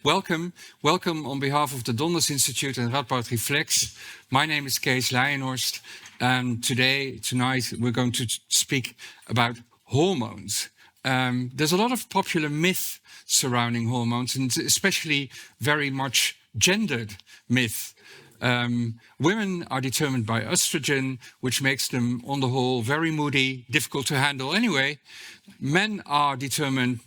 Welcome on behalf of the Donders Institute and Radboud Reflex. My name is Kees Leijenhorst, and tonight, we're going to speak about hormones. There's a lot of popular myth surrounding hormones, and especially very much gendered myth. Women are determined by estrogen, which makes them, on the whole, very moody, difficult to handle anyway. Men are determined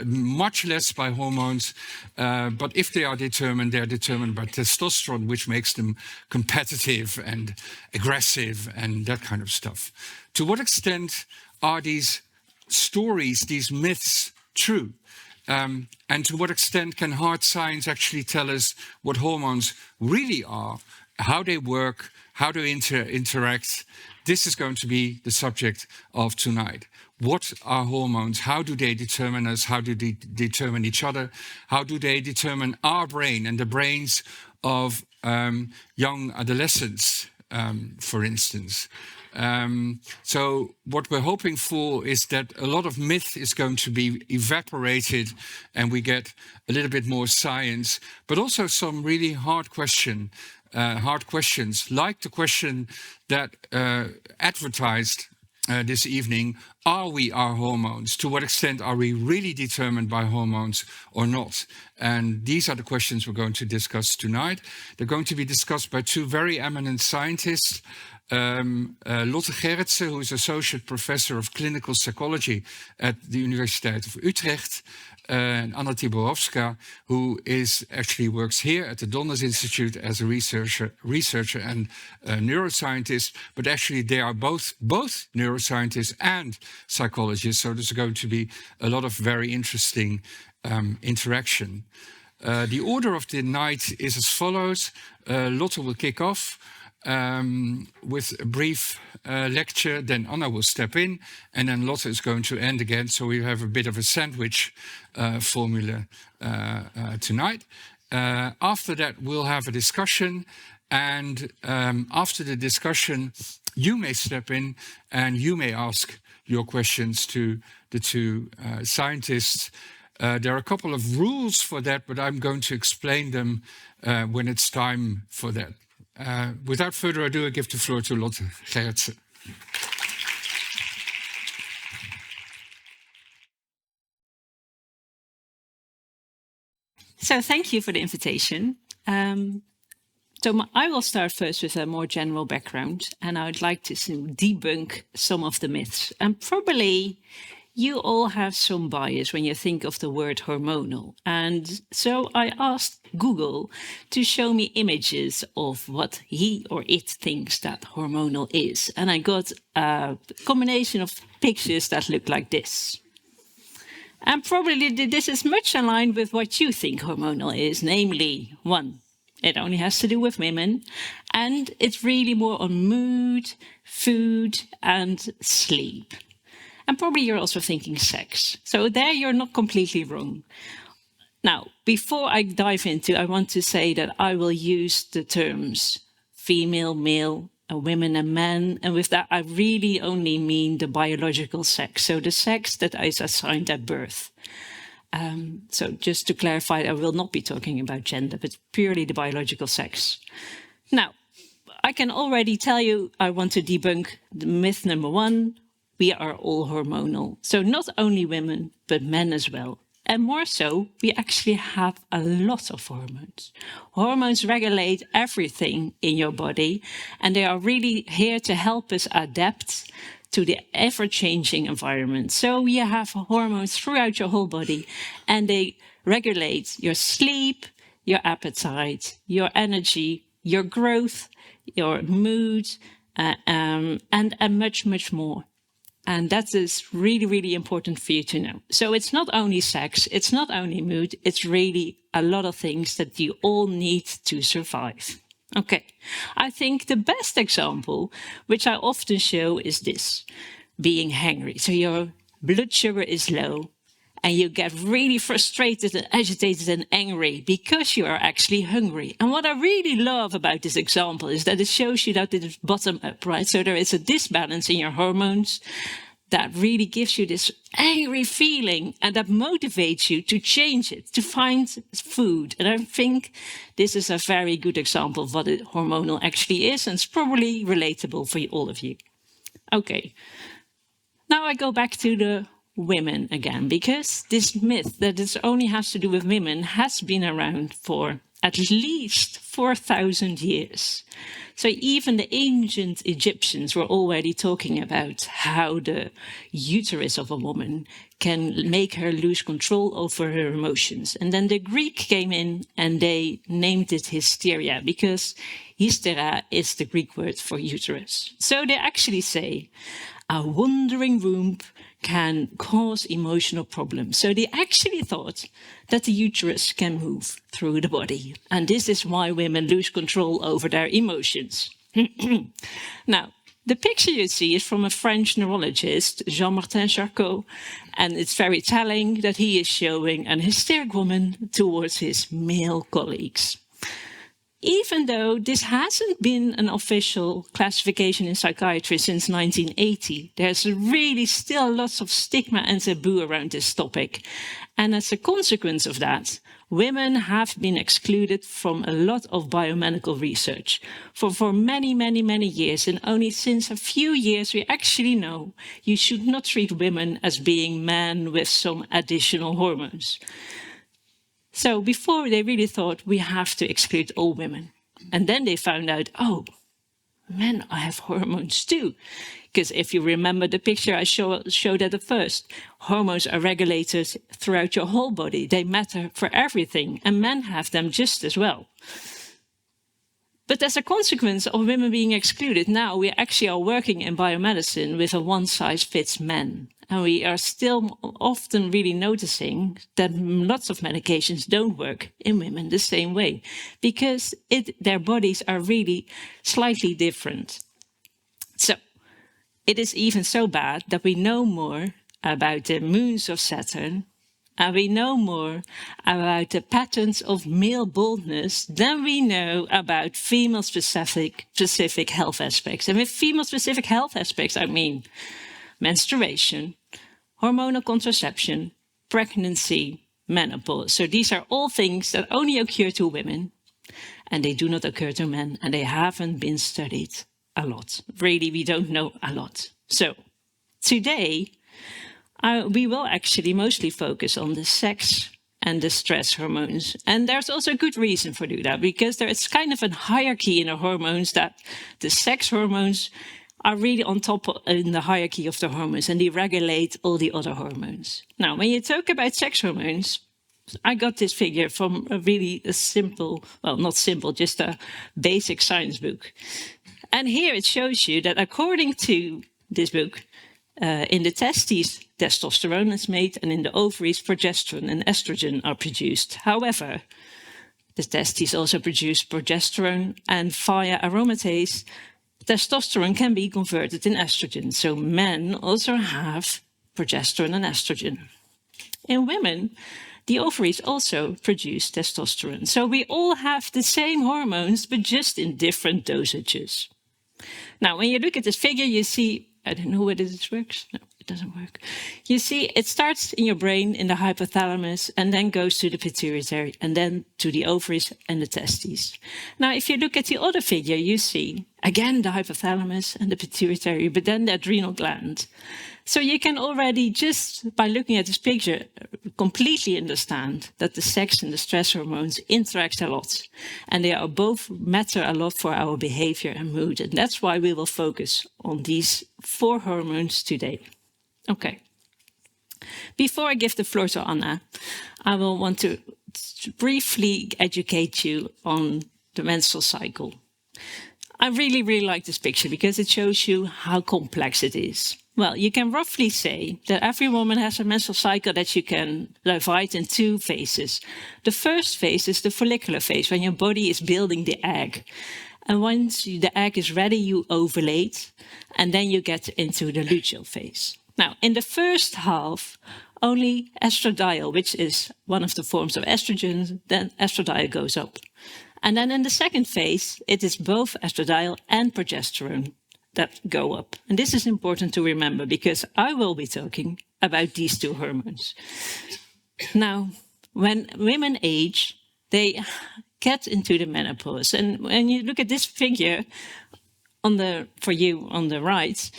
much less by hormones, but if they are determined, they're determined by testosterone, which makes them competitive and aggressive and that kind of stuff. To what extent are these stories, these myths, true? And to what extent can hard science actually tell us what hormones really are, how they work, how they interact? This is going to be the subject of tonight. What are hormones? How do they determine us? How do they determine each other? How do they determine our brain and the brains of young adolescents, for instance? So what we're hoping for is that a lot of myth is going to be evaporated and we get a little bit more science, but also some really hard questions, like the question that advertised this evening: are we our hormones? To what extent are we really determined by hormones or not? And these are the questions we're going to discuss tonight. They're going to be discussed by two very eminent scientists. Lotte Gerritsen, who is Associate Professor of Clinical Psychology at the Universiteit of Utrecht, and Anna Tyborowska, who actually works here at the Donders Institute as a researcher and neuroscientist, but actually they are both neuroscientists and psychologists, so there's going to be a lot of very interesting interaction. The order of the night is as follows. Lotte will kick off with a brief lecture, then Anna will step in, and then Lotte is going to end again, so we have a bit of a sandwich formula tonight. After that, we'll have a discussion, and after the discussion, you may step in and you may ask your questions to the two scientists. There are a couple of rules for that, but I'm going to explain them when it's time for that. Without further ado, I give the floor to Lotte Gerritsen. So thank you for the invitation. I will start first with a more general background, and I would like to debunk some of the myths. And probably you all have some bias when you think of the word hormonal. And so I asked Google to show me images of what he or it thinks that hormonal is. And I got a combination of pictures that look like this. And probably this is much aligned with what you think hormonal is, namely, 1, it only has to do with women, and it's really more on mood, food, and sleep. And probably you're also thinking sex. So there you're not completely wrong. Now, before I dive into, I want to say that I will use the terms female, male, women and men. And with that, I really only mean the biological sex. So the sex that is assigned at birth. So just to clarify, I will not be talking about gender, but purely the biological sex. Now, I can already tell you, I want to debunk the myth number 1. We are all hormonal. So not only women, but men as well. And more so, we actually have a lot of hormones. Hormones regulate everything in your body, and they are really here to help us adapt to the ever-changing environment. So you have hormones throughout your whole body, and they regulate your sleep, your appetite, your energy, your growth, your mood, and much, much more. And that is really, really important for you to know. So it's not only sex, it's not only mood, it's really a lot of things that you all need to survive. Okay, I think the best example, which I often show, is this: being hungry. So your blood sugar is low and you get really frustrated and agitated and angry because you are actually hungry. And what I really love about this example is that it shows you that it is bottom up, right? So there is a disbalance in your hormones that really gives you this angry feeling and that motivates you to change it, to find food. And I think this is a very good example of what a hormonal actually is, and it's probably relatable for all of you. Okay, now I go back to the women again, because this myth that it only has to do with women has been around for at least 4,000 years. So even the ancient Egyptians were already talking about how the uterus of a woman can make her lose control over her emotions. And then the Greek came in and they named it hysteria, because hystera is the Greek word for uterus. So they actually say a wandering womb can cause emotional problems. So they actually thought that the uterus can move through the body. And this is why women lose control over their emotions. Now, the picture you see is from a French neurologist, Jean-Martin Charcot, and it's very telling that he is showing an hysteric woman towards his male colleagues. Even though this hasn't been an official classification in psychiatry since 1980, there's really still lots of stigma and taboo around this topic. And as a consequence of that, women have been excluded from a lot of biomedical research for many, many, many years. And only since a few years, we actually know you should not treat women as being men with some additional hormones. So before they really thought we have to exclude all women. And then they found out, oh, men have hormones too. Because if you remember the picture I showed at the first, hormones are regulated throughout your whole body. They matter for everything, and men have them just as well. But as a consequence of women being excluded, now we actually are working in biomedicine with a one-size-fits-men. And we are still often really noticing that lots of medications don't work in women the same way, because their bodies are really slightly different. So it is even so bad that we know more about the moons of Saturn, and we know more about the patterns of male baldness than we know about female-specific health aspects. And with female-specific health aspects, I mean menstruation, hormonal contraception, pregnancy, menopause. So these are all things that only occur to women, and they do not occur to men, and they haven't been studied a lot. Really, we don't know a lot. So today, we will actually mostly focus on the sex and the stress hormones. And there's also a good reason for doing that, because there is kind of a hierarchy in the hormones that the sex hormones are really on top in the hierarchy of the hormones, and they regulate all the other hormones. Now, when you talk about sex hormones, I got this figure from a simple, well, not simple, just a basic science book. And here it shows you that according to this book, in the testes, testosterone is made, and in the ovaries, progesterone and estrogen are produced. However, the testes also produce progesterone, and via aromatase, testosterone can be converted in estrogen. So men also have progesterone and estrogen. In women, the ovaries also produce testosterone. So we all have the same hormones, but just in different dosages. Now, when you look at this figure, you see, I don't know whether this works. No, it doesn't work. You see, it starts in your brain, in the hypothalamus, and then goes to the pituitary, and then to the ovaries and the testes. Now, if you look at the other figure, you see, again, the hypothalamus and the pituitary, but then the adrenal gland. So you can already, just by looking at this picture, completely understand that the sex and the stress hormones interact a lot. And they are both matter a lot for our behavior and mood. And that's why we will focus on these 4 hormones today. Okay. Before I give the floor to Anna, I will want to briefly educate you on the menstrual cycle. I really, really like this picture because it shows you how complex it is. Well, you can roughly say that every woman has a menstrual cycle that you can divide in 2 phases. The first phase is the follicular phase, when your body is building the egg. And once the egg is ready, you ovulate, and then you get into the luteal phase. Now, in the first half, only estradiol, which is one of the forms of estrogen, then estradiol goes up. And then in the second phase, it is both estradiol and progesterone. that go up. And this is important to remember because I will be talking about these two hormones. Now, when women age, they get into the menopause. And when you look at this figure for you on the right,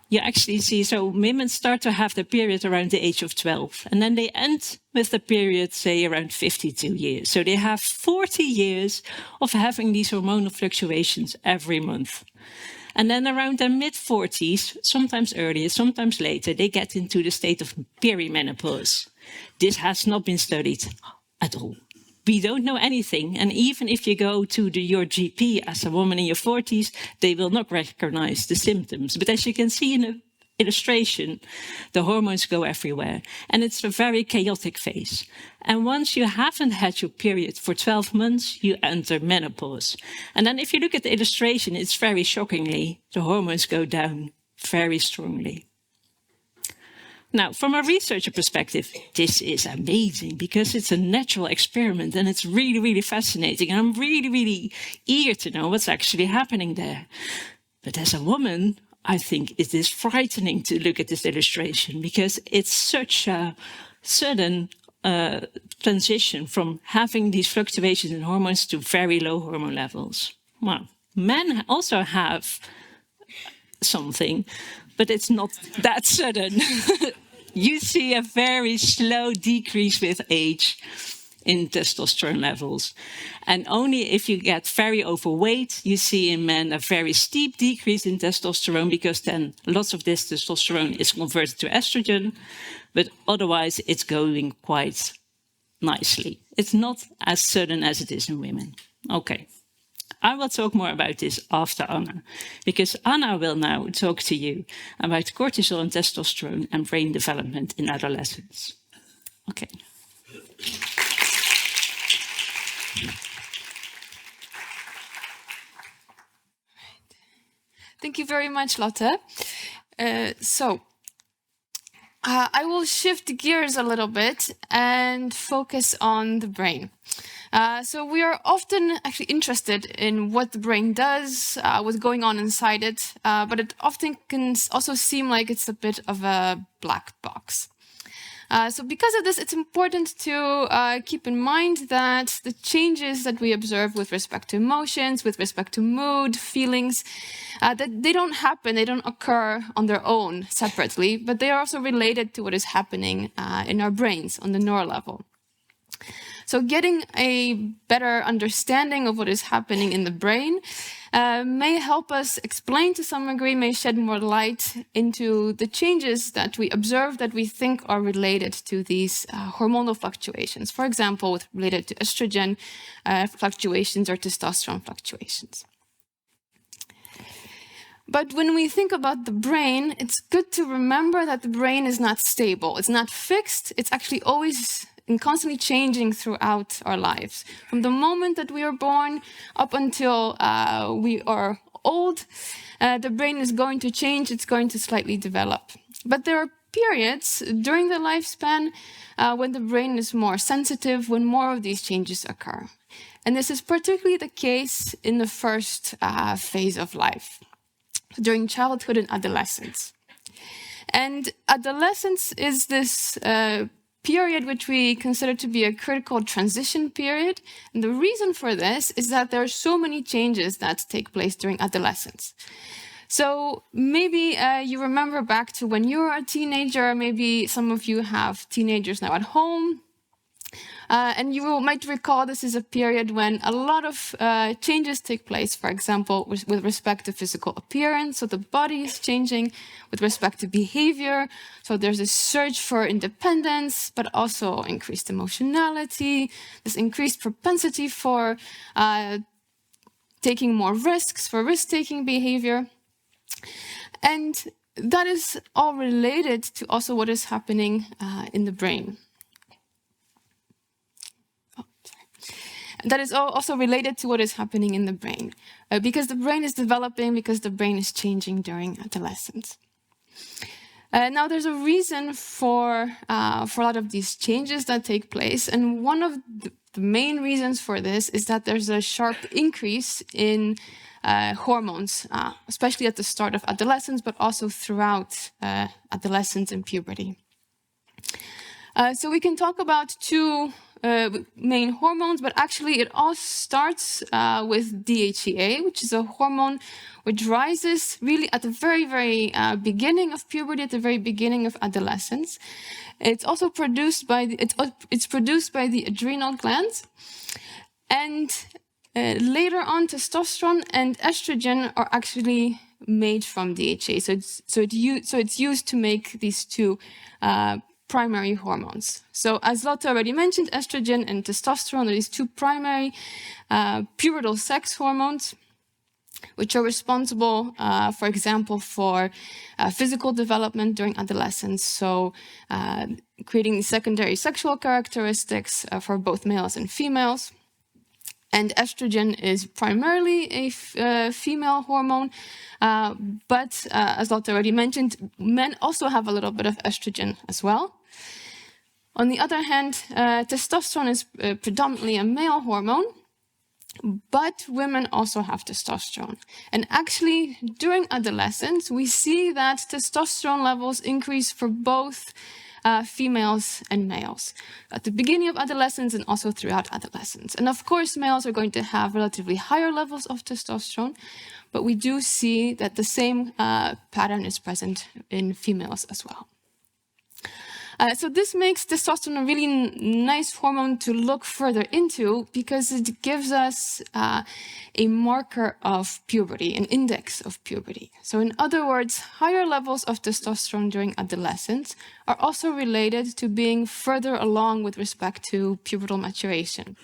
you actually see, so women start to have their period around the age of 12. And then they end with the period, say, around 52 years. So they have 40 years of having these hormonal fluctuations every month. And then around their mid-40s, sometimes earlier, sometimes later, they get into the state of perimenopause. This has not been studied at all. We don't know anything. And even if you go to your GP as a woman in your 40s, they will not recognize the symptoms. But as you can see in the illustration, the hormones go everywhere. And it's a very chaotic phase. And once you haven't had your period for 12 months, you enter menopause. And then if you look at the illustration, it's very shockingly, the hormones go down very strongly. Now, from a researcher perspective, this is amazing because it's a natural experiment and it's really, really fascinating. And I'm really, really eager to know what's actually happening there. But as a woman, I think it is frightening to look at this illustration because it's such a sudden transition from having these fluctuations in hormones to very low hormone levels. Well, men also have something, but it's not that sudden. You see a very slow decrease with age in testosterone levels. And only if you get very overweight, you see in men a very steep decrease in testosterone because then lots of this testosterone is converted to estrogen, but otherwise it's going quite nicely. It's not as sudden as it is in women. Okay. I will talk more about this after Anna, because Anna will now talk to you about cortisol and testosterone and brain development in adolescence. Okay. Thank you very much, Lotte. I will shift gears a little bit and focus on the brain. So we are often actually interested in what the brain does, what's going on inside it, but it often can also seem like it's a bit of a black box. So because of this, it's important to keep in mind that the changes that we observe with respect to emotions, with respect to mood, feelings, that they don't happen, they don't occur on their own separately, but they are also related to what is happening in our brains on the neural level. So getting a better understanding of what is happening in the brain may help us explain to some degree, may shed more light into the changes that we observe that we think are related to these hormonal fluctuations. For example, related to estrogen fluctuations or testosterone fluctuations. But when we think about the brain, it's good to remember that the brain is not stable. It's not fixed. It's actually always and constantly changing throughout our lives. From the moment that we are born up until we are old, the brain is going to change, it's going to slightly develop. But there are periods during the lifespan when the brain is more sensitive, when more of these changes occur. And this is particularly the case in the first phase of life, during childhood and adolescence. And adolescence is this period which we consider to be a critical transition period. And the reason for this is that there are so many changes that take place during adolescence. So maybe you remember back to when you were a teenager, maybe some of you have teenagers now at home. And you might recall this is a period when a lot of changes take place, for example, with respect to physical appearance, so the body is changing, with respect to behavior, so there's a search for independence, but also increased emotionality, this increased propensity for taking more risks, for risk-taking behavior. And that is all related to also what is happening in the brain. That is also related to what is happening in the brain, because the brain is developing, because the brain is changing during adolescence. Now, there's a reason for a lot of these changes that take place, and one of the main reasons for this is that there's a sharp increase in hormones, especially at the start of adolescence, but also throughout adolescence and puberty. So we can talk about two main hormones, but actually it all starts with DHEA, which is a hormone which rises really at the very, very beginning of puberty, at the very beginning of adolescence. It's also produced by it's produced by the adrenal glands, and later on, testosterone and estrogen are actually made from DHEA. So it's used to make these two primary hormones. So as Lotte already mentioned, estrogen and testosterone are these two primary pubertal sex hormones, which are responsible, for example, for physical development during adolescence. So creating secondary sexual characteristics for both males and females. And estrogen is primarily a female hormone, but as Lotte already mentioned, men also have a little bit of estrogen as well. On the other hand, testosterone is predominantly a male hormone, but women also have testosterone. And actually, during adolescence, we see that testosterone levels increase for both females and males at the beginning of adolescence and also throughout adolescence. And of course, males are going to have relatively higher levels of testosterone, but we do see that the same pattern is present in females as well. So this makes testosterone a really nice hormone to look further into because it gives us a marker of puberty, an index of puberty. So in other words, higher levels of testosterone during adolescence are also related to being further along with respect to pubertal maturation.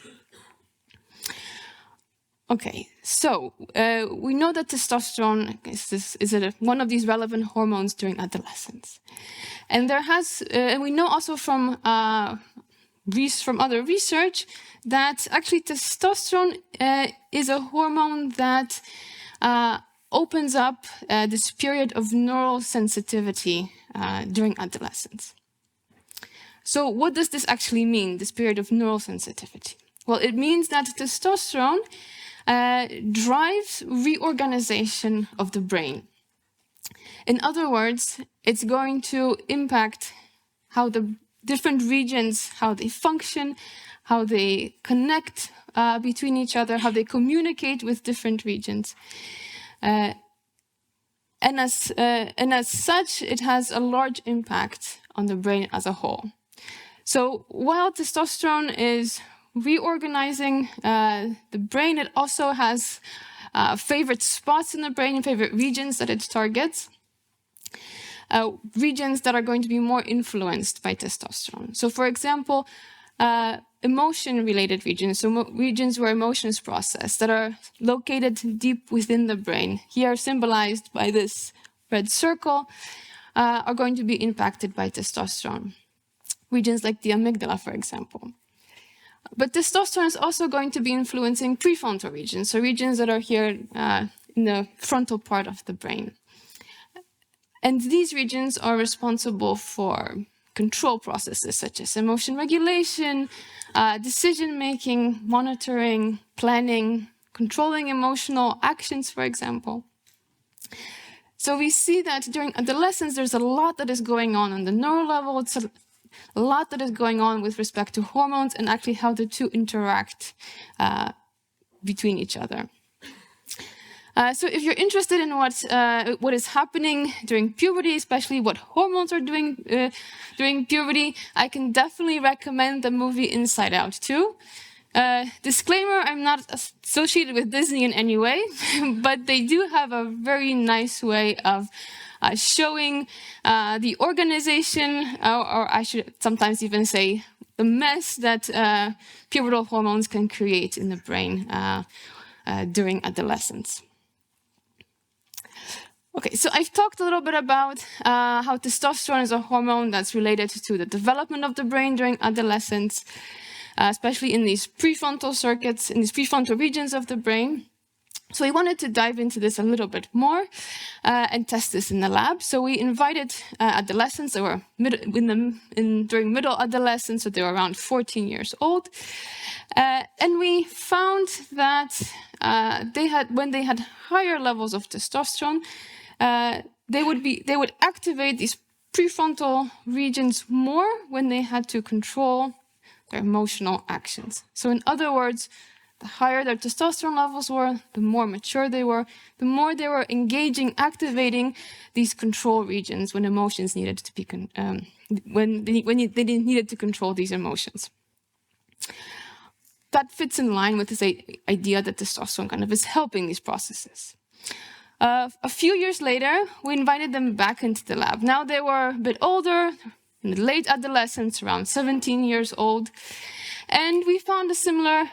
Okay, so we know that testosterone is one of these relevant hormones during adolescence. And we know also from other research that actually testosterone is a hormone that opens up this period of neural sensitivity during adolescence. So what does this actually mean, this period of neural sensitivity? Well, it means that testosterone drives reorganization of the brain. In other words, it's going to impact how the different regions, how they function, how they connect between each other, how they communicate with different regions. And as such, it has a large impact on the brain as a whole. So while testosterone is reorganizing the brain, it also has favorite spots in the brain, favorite regions that it targets. Regions that are going to be more influenced by testosterone. So for example, emotion-related regions, so regions where emotion is processed, that are located deep within the brain, here symbolized by this red circle, are going to be impacted by testosterone. Regions like the amygdala, for example. But testosterone is also going to be influencing prefrontal regions, so regions that are here in the frontal part of the brain. And these regions are responsible for control processes such as emotion regulation, decision-making, monitoring, planning, controlling emotional actions, for example. So we see that during adolescence, there's a lot that is going on the neural level. It's a lot that is going on with respect to hormones and actually how the two interact between each other. So if you're interested in what is happening during puberty, especially what hormones are doing during puberty, I can definitely recommend the movie Inside Out 2. Disclaimer, I'm not associated with Disney in any way, but they do have a very nice way of showing the organization, or I should sometimes even say the mess that pubertal hormones can create in the brain during adolescence. Okay, so I've talked a little bit about how testosterone is a hormone that's related to the development of the brain during adolescence, especially in these prefrontal circuits, in these prefrontal regions of the brain. So we wanted to dive into this a little bit more and test this in the lab. So we invited adolescents that were during middle adolescence, so they were around 14 years old. And we found that when they had higher levels of testosterone, they would activate these prefrontal regions more when they had to control their emotional actions. So in other words, the higher their testosterone levels were, the more mature they were, the more they were engaging, activating these control regions when emotions needed to be when they needed to control these emotions. That fits in line with this idea that testosterone kind of is helping these processes. A few years later, we invited them back into the lab. Now they were a bit older, in the late adolescence, around 17 years old. And we found a similar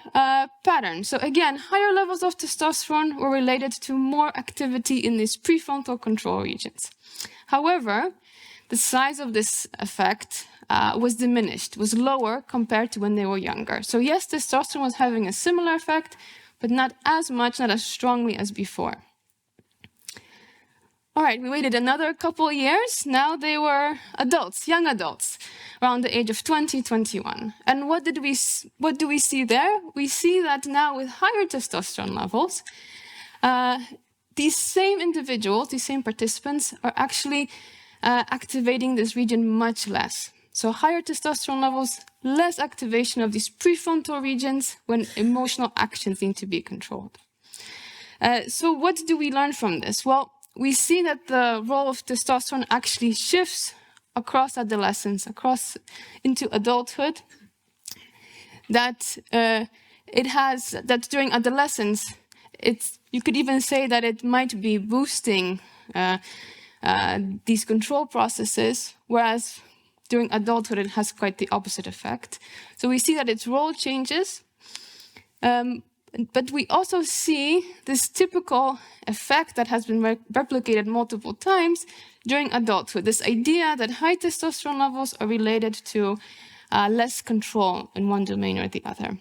pattern. So again, higher levels of testosterone were related to more activity in these prefrontal control regions. However, the size of this effect was diminished, was lower compared to when they were younger. So yes, testosterone was having a similar effect, but not as much, not as strongly as before. All right, we waited another couple of years. Now they were adults, young adults, around the age of 20, 21. And what do we see there? We see that now with higher testosterone levels, these same individuals, these same participants, are actually activating this region much less. So higher testosterone levels, less activation of these prefrontal regions when emotional actions need to be controlled. So what do we learn from this? Well, we see that the role of testosterone actually shifts across adolescence, into adulthood. That during adolescence, you could even say that it might be boosting these control processes, whereas during adulthood it has quite the opposite effect. So we see that its role changes. But we also see this typical effect that has been replicated multiple times during adulthood, this idea that high testosterone levels are related to less control in one domain or the other.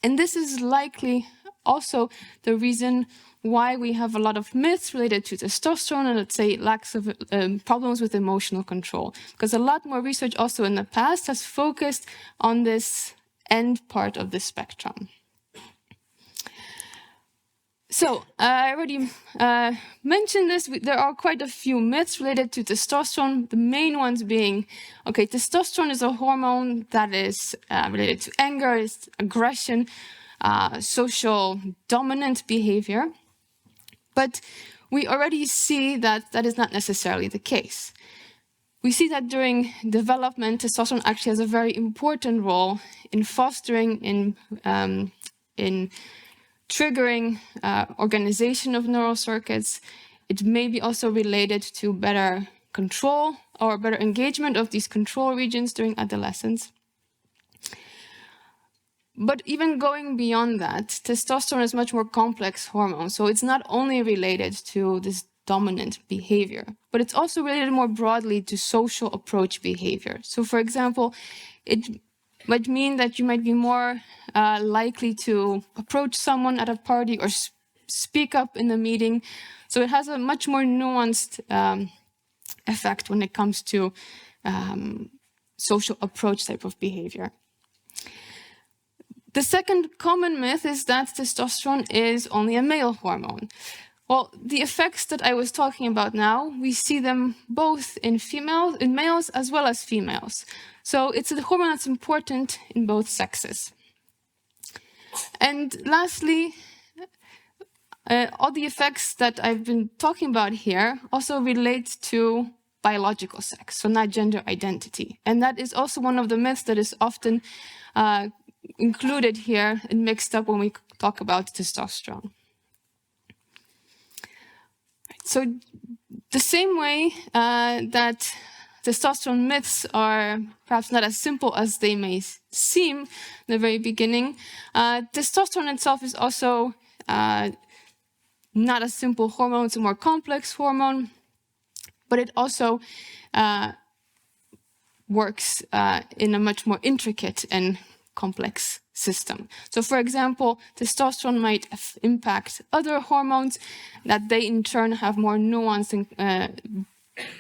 And this is likely also the reason why we have a lot of myths related to testosterone and, let's say, lacks of problems with emotional control. Because a lot more research also in the past has focused on this end part of the spectrum. So, I already mentioned this. There are quite a few myths related to testosterone, the main ones being, testosterone is a hormone that is related to anger, aggression, social dominant behavior. But we already see that that is not necessarily the case. We see that during development, testosterone actually has a very important role in fostering, in triggering organization of neural circuits. It may be also related to better control or better engagement of these control regions during adolescence. But even going beyond that, testosterone is a much more complex hormone. So it's not only related to this dominant behavior, but it's also related more broadly to social approach behavior. So for example, it might mean that you might be more likely to approach someone at a party or speak up in a meeting. So it has a much more nuanced effect when it comes to social approach type of behavior. The second common myth is that testosterone is only a male hormone. Well, the effects that I was talking about now, we see them both in males as well as females. So it's a hormone that's important in both sexes. And lastly, all the effects that I've been talking about here also relate to biological sex, so not gender identity. And that is also one of the myths that is often included here and mixed up when we talk about testosterone. So the same way that testosterone myths are perhaps not as simple as they may seem in the very beginning, testosterone itself is also not a simple hormone, it's a more complex hormone, but it also works in a much more intricate and complex system. So for example, testosterone might impact other hormones that they in turn have more nuanced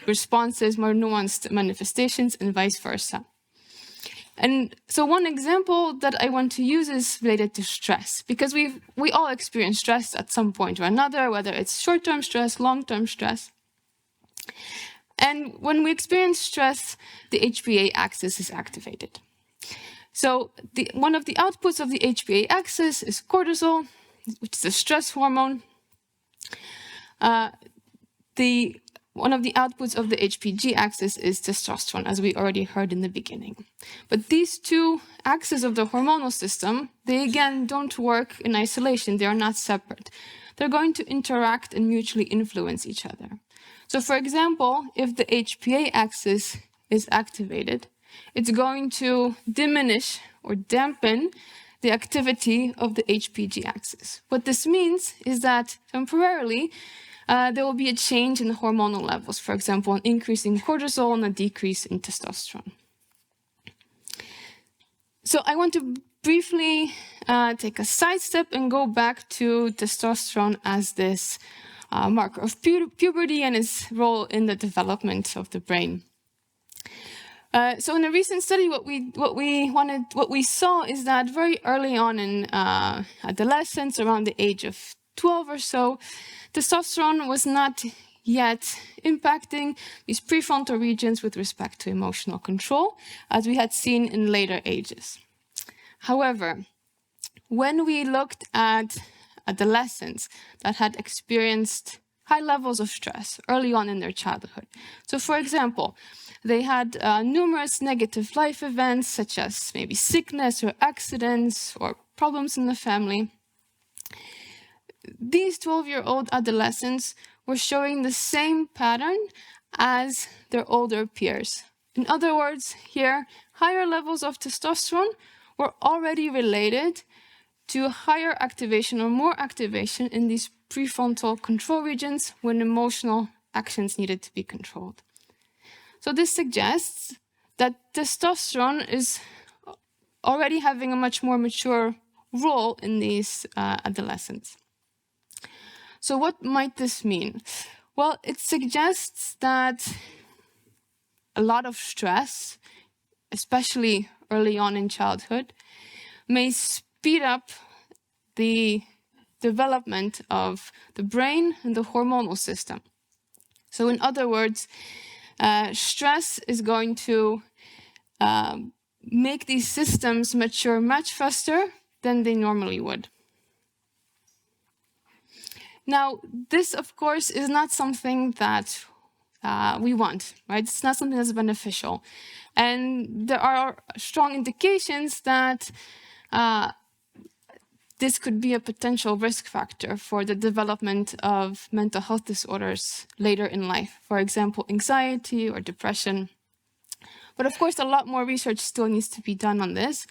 responses, more nuanced manifestations, and vice versa. And so one example that I want to use is related to stress, because we all experience stress at some point or another, whether it's short-term stress, long-term stress. And when we experience stress, the HPA axis is activated. So one of the outputs of the HPA axis is cortisol, which is a stress hormone. One of the outputs of the HPG axis is testosterone, as we already heard in the beginning. But these two axes of the hormonal system, they again don't work in isolation. They are not separate. They're going to interact and mutually influence each other. So for example, if the HPA axis is activated, it's going to diminish or dampen the activity of the HPG axis. What this means is that temporarily, there will be a change in the hormonal levels, for example, an increase in cortisol and a decrease in testosterone. So I want to briefly take a sidestep and go back to testosterone as this marker of puberty and its role in the development of the brain. So in a recent study, what we saw is that very early on in adolescence, around the age of 12 or so, testosterone was not yet impacting these prefrontal regions with respect to emotional control, as we had seen in later ages. However, when we looked at adolescents that had experienced high levels of stress early on in their childhood, so for example, they had numerous negative life events, such as maybe sickness or accidents or problems in the family, these 12-year-old adolescents were showing the same pattern as their older peers. In other words, here, higher levels of testosterone were already related to higher activation or more activation in these prefrontal control regions when emotional actions needed to be controlled. So this suggests that testosterone is already having a much more mature role in these adolescents. So what might this mean? Well, it suggests that a lot of stress, especially early on in childhood, may speed up the development of the brain and the hormonal system. So in other words, stress is going to make these systems mature much faster than they normally would. Now, this, of course, is not something that we want, right? It's not something that's beneficial. And there are strong indications that this could be a potential risk factor for the development of mental health disorders later in life, for example, anxiety or depression. But of course, a lot more research still needs to be done on this.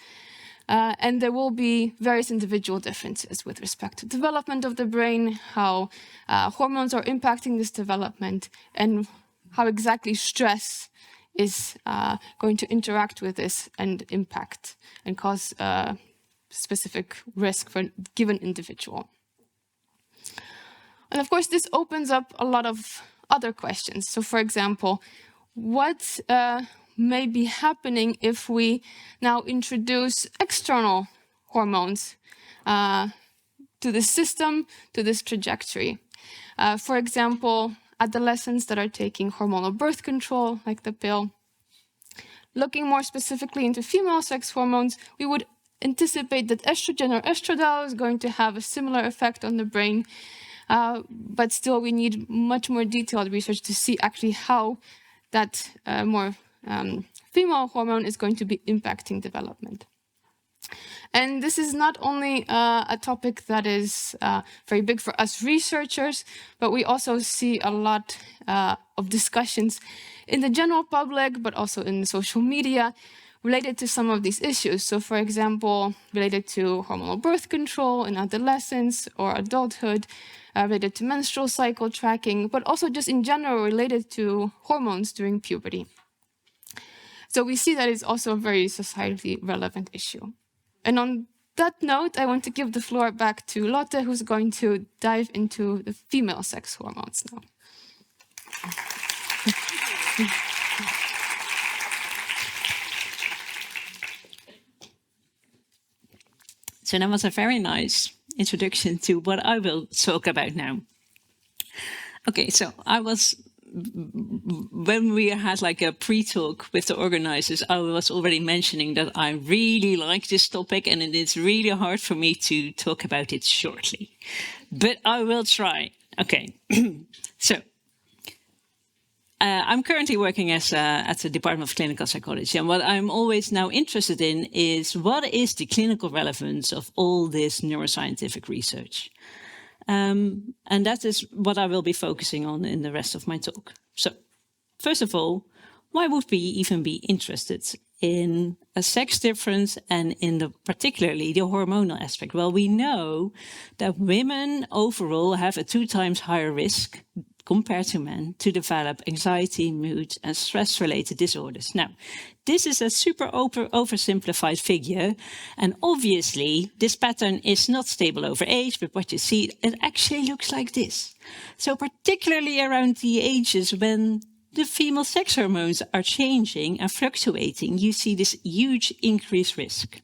And there will be various individual differences with respect to development of the brain, how hormones are impacting this development, and how exactly stress is going to interact with this and impact and cause specific risk for a given individual. And of course, this opens up a lot of other questions. So for example, what may be happening if we now introduce external hormones to the system, to this trajectory? For example, adolescents that are taking hormonal birth control, like the pill. Looking more specifically into female sex hormones, we would anticipate that estrogen or estradiol is going to have a similar effect on the brain, but still we need much more detailed research to see actually how that more female hormone is going to be impacting development. And this is not only a topic that is very big for us researchers, but we also see a lot of discussions in the general public, but also in social media, related to some of these issues. So for example, related to hormonal birth control in adolescence or adulthood, related to menstrual cycle tracking, but also just in general related to hormones during puberty. So we see that it's also a very societally relevant issue. And on that note, I want to give the floor back to Lotte, who's going to dive into the female sex hormones now. So that was a very nice introduction to what I will talk about now. Okay, so when we had like a pre-talk with the organizers, I was already mentioning that I really like this topic and it is really hard for me to talk about it shortly. But I will try. Okay, so I'm currently working at the Department of Clinical Psychology, and what I'm always now interested in is what is the clinical relevance of all this neuroscientific research. And that is what I will be focusing on in the rest of my talk. So, first of all, why would we even be interested in a sex difference and in particularly the hormonal aspect? Well, we know that women overall have a 2 times higher risk compared to men to develop anxiety, mood, and stress-related disorders. Now, this is a super oversimplified figure, and obviously this pattern is not stable over age, but what you see, it actually looks like this. So particularly around the ages when the female sex hormones are changing and fluctuating, you see this huge increased risk.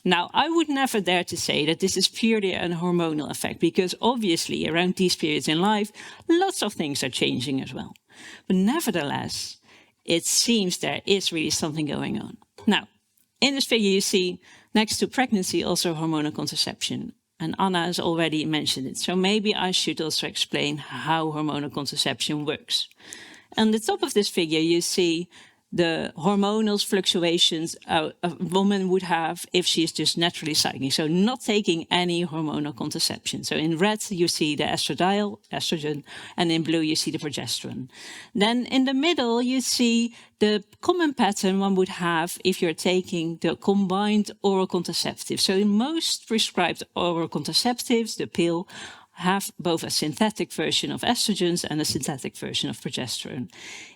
Now, I would never dare to say that this is purely a hormonal effect, because obviously around these periods in life, lots of things are changing as well. But nevertheless, it seems there is really something going on. Now, in this figure, you see next to pregnancy also hormonal contraception. And Anna has already mentioned it. So maybe I should also explain how hormonal contraception works. On the top of this figure, you see the hormonal fluctuations a woman would have if she is just naturally cycling, so not taking any hormonal contraception. So in red, you see the estradiol, estrogen, and in blue, you see the progesterone. Then in the middle, you see the common pattern one would have if you're taking the combined oral contraceptive. So in most prescribed oral contraceptives, the pill, have both a synthetic version of estrogens and a synthetic version of progesterone.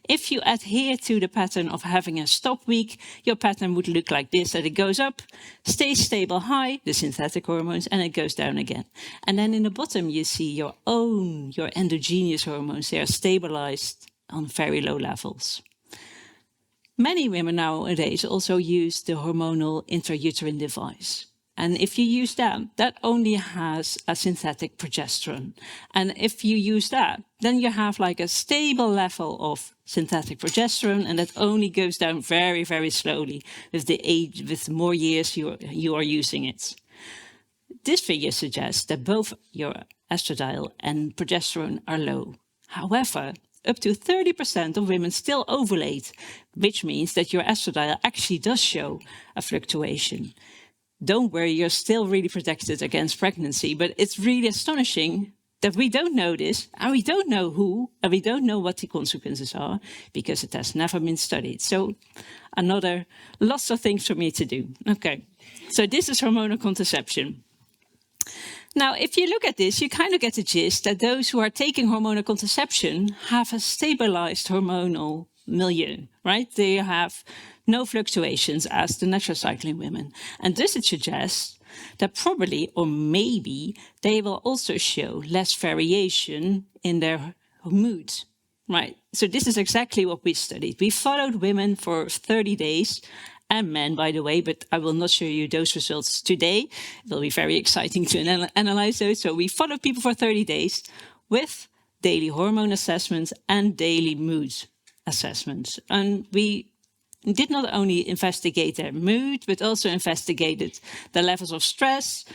If you adhere to the pattern of having a stop week, your pattern would look like this, that it goes up, stays stable high, the synthetic hormones, and it goes down again. And then in the bottom, you see your endogenous hormones. They are stabilized on very low levels. Many women nowadays also use the hormonal intrauterine device. And if you use that, that only has a synthetic progesterone. And if you use that, then you have like a stable level of synthetic progesterone, and that only goes down very, very slowly with the age, with more years you are using it. This figure suggests that both your estradiol and progesterone are low. However, up to 30% of women still ovulate, which means that your estradiol actually does show a fluctuation. Don't worry, you're still really protected against pregnancy, but it's really astonishing that we don't know this, and we don't know who, and we don't know what the consequences are, because it has never been studied. So lots of things for me to do. Okay, so this is hormonal contraception. Now, if you look at this, you kind of get the gist that those who are taking hormonal contraception have a stabilized hormonal milieu, right? They have no fluctuations as the natural cycling women. And this it suggests that probably, or maybe, they will also show less variation in their mood, right? So this is exactly what we studied. We followed women for 30 days, and men, by the way, but I will not show you those results today. It will be very exciting to analyze those. So we followed people for 30 days with daily hormone assessments and daily mood assessments. And we did not only investigate their mood, but also investigated the levels of stress,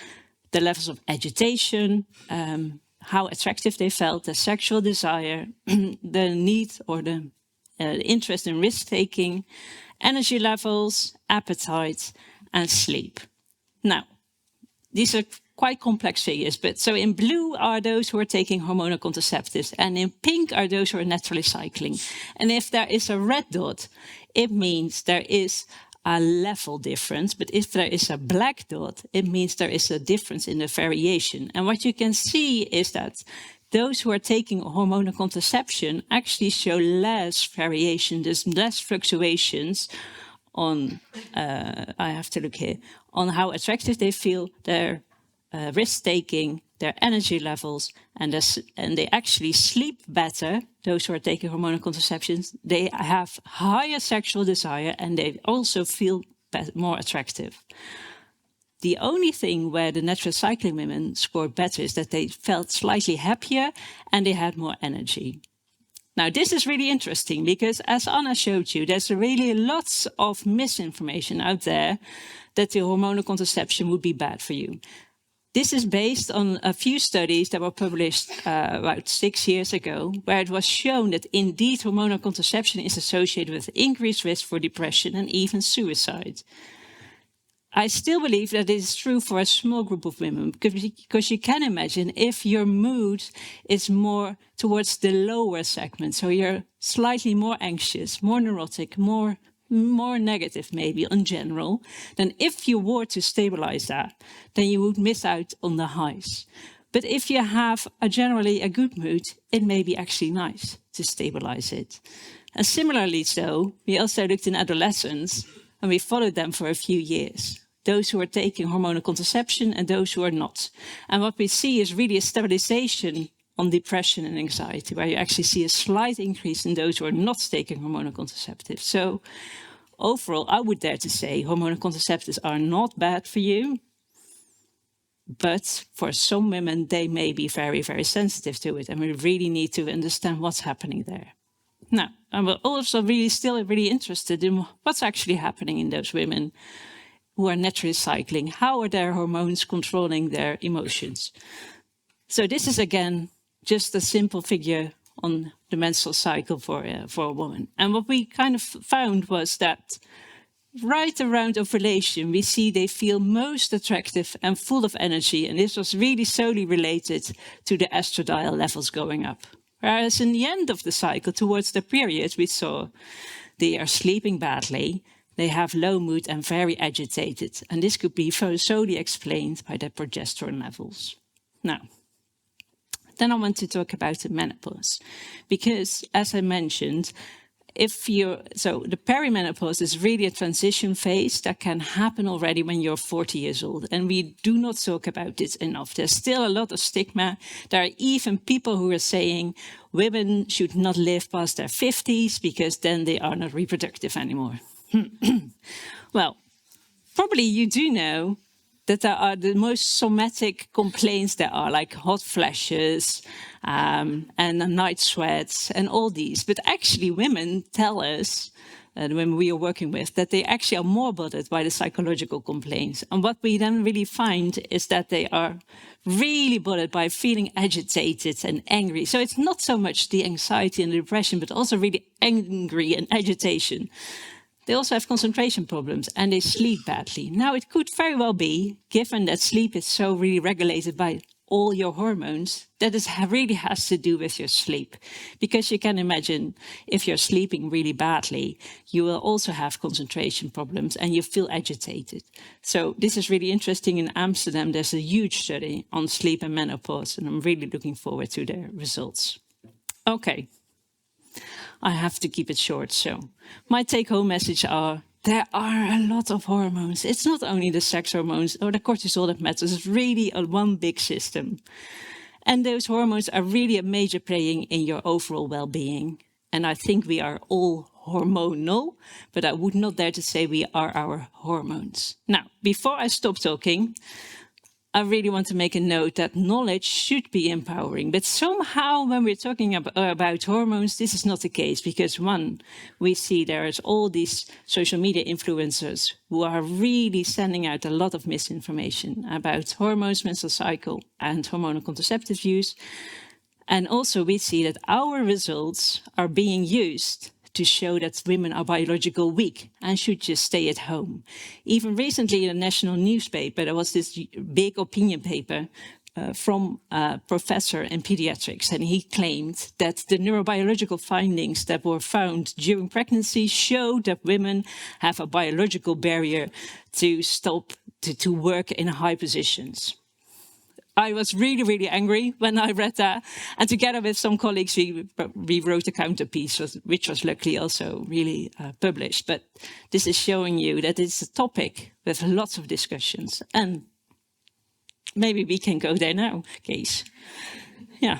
the levels of agitation, how attractive they felt, the sexual desire, the need or the interest in risk-taking, energy levels, appetite, and sleep. Now, these are quite complex figures, but so in blue are those who are taking hormonal contraceptives, and in pink are those who are naturally cycling. And if there is a red dot, it means there is a level difference, but if there is a black dot, it means there is a difference in the variation. And what you can see is that those who are taking hormonal contraception actually show less variation, there's less fluctuations on, I have to look here, on how attractive they feel, their risk-taking, their energy levels, and they actually sleep better. Those who are taking hormonal contraceptions, they have higher sexual desire, and they also feel more attractive. The only thing where the natural cycling women scored better is that they felt slightly happier and they had more energy. Now, this is really interesting because, as Anna showed you, there's really lots of misinformation out there that the hormonal contraception would be bad for you. This is based on a few studies that were published about 6 years ago, where it was shown that indeed hormonal contraception is associated with increased risk for depression and even suicide. I still believe that it is true for a small group of women, because you can imagine if your mood is more towards the lower segment, so you're slightly more anxious, more neurotic, more negative maybe in general, then if you were to stabilize that, then you would miss out on the highs. But if you have generally a good mood, it may be actually nice to stabilize it. And similarly so, we also looked in adolescents and we followed them for a few years. Those who are taking hormonal contraception and those who are not. And what we see is really a stabilization on depression and anxiety, where you actually see a slight increase in those who are not taking hormonal contraceptives. So overall, I would dare to say hormonal contraceptives are not bad for you, but for some women, they may be very, very sensitive to it. And we really need to understand what's happening there. Now, I'm also still really interested in what's actually happening in those women who are naturally cycling. How are their hormones controlling their emotions? So this is, again, just a simple figure on the menstrual cycle for a woman. And what we kind of found was that right around ovulation, we see they feel most attractive and full of energy. And this was really solely related to the estradiol levels going up. Whereas in the end of the cycle, towards the period, we saw they are sleeping badly, they have low mood and very agitated. And this could be solely explained by their progesterone levels. Now, then I want to talk about the menopause. Because, as I mentioned, the perimenopause is really a transition phase that can happen already when you're 40 years old. And we do not talk about this enough. There's still a lot of stigma. There are even people who are saying women should not live past their 50s because then they are not reproductive anymore. Well, probably you do know that there are the most somatic complaints there are, like hot flashes and night sweats and all these. But actually women tell us, when we are working with, that they actually are more bothered by the psychological complaints. And what we then really find is that they are really bothered by feeling agitated and angry. So it's not so much the anxiety and the depression, but also really angry and agitation. They also have concentration problems and they sleep badly. Now, it could very well be, given that sleep is so really regulated by all your hormones, that it really has to do with your sleep. Because you can imagine, if you're sleeping really badly, you will also have concentration problems and you feel agitated. So this is really interesting. In Amsterdam, there's a huge study on sleep and menopause, and I'm really looking forward to their results. Okay. I have to keep it short, so my take-home message are, there are a lot of hormones. It's not only the sex hormones or the cortisol that matters, it's really one big system. And those hormones are really a major playing in your overall well-being. And I think we are all hormonal, but I would not dare to say we are our hormones. Now, before I stop talking, I really want to make a note that knowledge should be empowering. But somehow when we're talking about hormones, this is not the case. Because one, we see there's all these social media influencers who are really sending out a lot of misinformation about hormones, menstrual cycle, and hormonal contraceptive use. And also we see that our results are being used to show that women are biologically weak and should just stay at home. Even recently in a national newspaper, there was this big opinion paper from a professor in pediatrics, and he claimed that the neurobiological findings that were found during pregnancy showed that women have a biological barrier to stop to work in high positions. I was really, really angry when I read that. And together with some colleagues, we wrote a counter piece, which was luckily also really published. But this is showing you that it's a topic with lots of discussions. And maybe we can go there now, Kees. Yeah.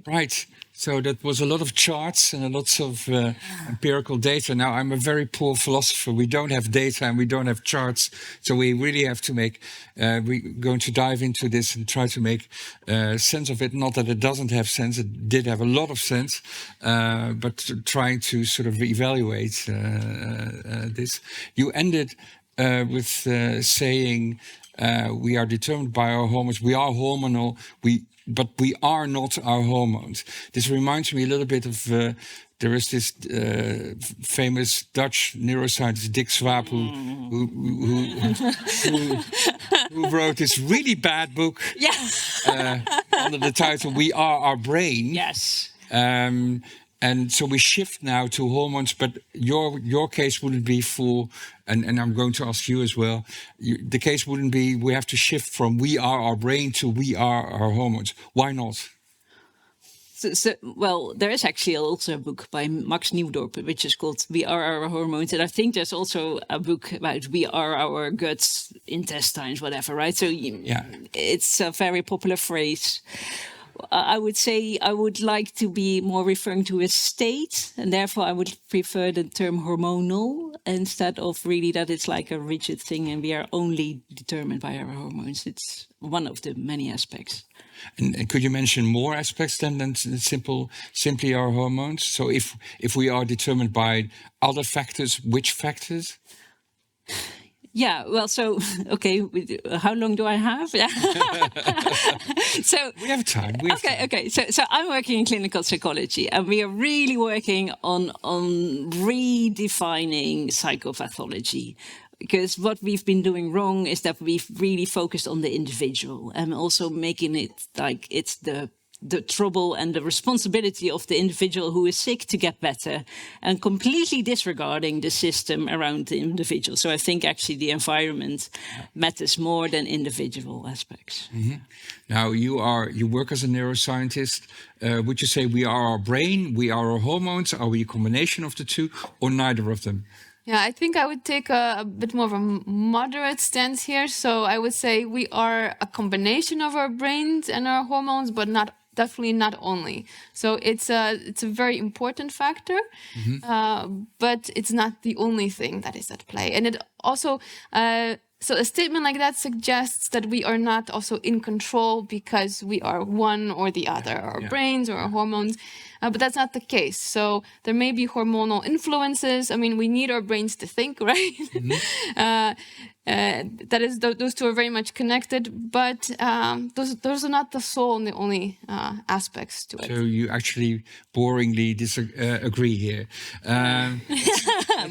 Right. So that was a lot of charts and lots of empirical data. Now, I'm a very poor philosopher. We don't have data and we don't have charts. So we really have to make, we're going to dive into this and try to make sense of it. Not that it doesn't have sense. It did have a lot of sense, but trying to sort of evaluate this. You ended with saying we are determined by our hormones. We are hormonal. But we are not our hormones. This reminds me a little bit of, there is this famous Dutch neuroscientist, Dick Swaap, who wrote this really bad book under the title, We Are Our Brain. Yes. And so we shift now to hormones, but your case wouldn't be for, and I'm going to ask you as well, the case wouldn't be we have to shift from we are our brain to we are our hormones. Why not? Well, there is actually also a book by Max Nieuwdorp, which is called We Are Our Hormones. And I think there's also a book about we are our guts, intestines, whatever, right? So it's a very popular phrase. I would say I would like to be more referring to a state, and therefore I would prefer the term hormonal instead of really that it's like a rigid thing and we are only determined by our hormones. It's one of the many aspects. And could you mention more aspects than simply our hormones? So if we are determined by other factors, which factors? Yeah, well, so, okay, how long do I have? Yeah. So we have time. Okay. So I'm working in clinical psychology, and we are really working on redefining psychopathology. Because what we've been doing wrong is that we've really focused on the individual and also making it like it's the trouble and the responsibility of the individual who is sick to get better, and completely disregarding the system around the individual. So I think actually the environment matters more than individual aspects. Mm-hmm. Now you work as a neuroscientist. Would you say we are our brain, we are our hormones? Are we a combination of the two or neither of them? Yeah, I think I would take a bit more of a moderate stance here. So I would say we are a combination of our brains and our hormones, but definitely not only. So it's a very important factor, but it's not the only thing that is at play. And it also, so a statement like that suggests that we are not also in control because we are one or the other, our brains or our hormones. But that's not the case. So there may be hormonal influences. I mean, we need our brains to think, right? That is, those two are very much connected, but those are not the sole and the only aspects to it. So you actually boringly agree here.